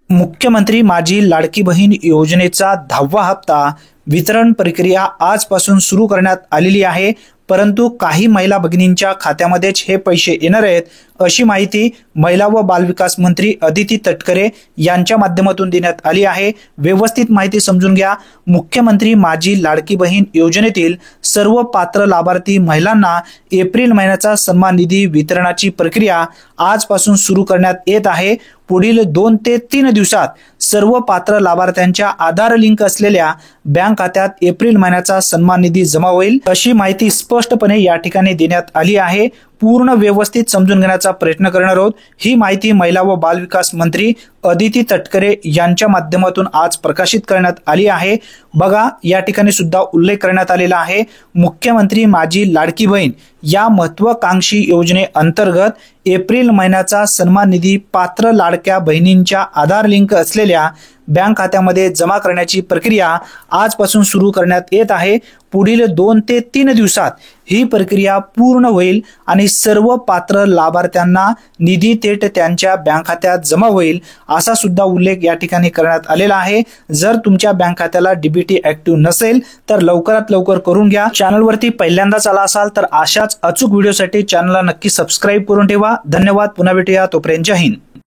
मुख्यमंत्री माझी लाडकी बहीण योजनेचा 10वा हप्ता वितरण प्रक्रिया आजपासून सुरू करण्यात आलेली आहे। परंतु काही महिला भगिनींच्या खात्यामध्येच हे पैसे येणार आहेत अशी माहिती महिला व बालविकास मंत्री अदिती तटकरे यांच्या माध्यमातून देण्यात आली आहे। व्यवस्थित माहिती समजून घ्या। मुख्यमंत्री माझी लाडकी बहीण योजनेतील सर्व पात्र लाभार्थी महिलांना एप्रिल महिन्याचा सन्मान निधी वितरणाची प्रक्रिया आजपासून सुरू करण्यात येत आहे। पुढील 2 ते 3 दिवसात सर्व पात्र लाभार्थ्यांच्या आधार लिंक असलेल्या बँक खात्यात एप्रिल महिन्याचा सन्मान निधी जमा होईल अशी माहिती स्पष्टपणे या ठिकाणी देण्यात आली आहे। पूर्ण व्यवस्थित समजून घेण्याचा प्रयत्न करणार आहोत। ही माहिती महिला व बालविकास मंत्री अदिती तटकरे यांच्या माध्यमातून आज प्रकाशित करण्यात आली आहे। बघा, या ठिकाणी सुद्धा उल्लेख करण्यात आलेला आहे। मुख्यमंत्री माझी लाडकी बहीण या महत्त्वाकांक्षी योजनेअंतर्गत एप्रिल महिन्याचा सन्मान निधी पात्र लाडक्या बहिणींच्या आधार लिंक असलेल्या बँक खात्यामध्ये जमा करण्याची प्रक्रिया आजपासून सुरू करण्यात येत आहे। पुढील 2 ते 3 दिवसात ही प्रक्रिया पूर्ण होईल आणि सर्व पात्र लाभार्थ्यांना निधी थेट त्यांच्या बँक खात्यात जमा होईल असा सुद्धा उल्लेख या ठिकाणी करण्यात आलेला आहे। जर तुमच्या बँक खात्याला डीबीटी ऍक्टिव्ह नसेल तर लवकरात लवकर करून घ्या। चॅनलवरती पहिल्यांदाच आला असाल तर अशाच अचूक व्हिडिओसाठी चॅनलला नक्की सबस्क्राइब करून ठेवा। धन्यवाद। पुन्हा भेटूया, तोपर्यंत जय हिंद।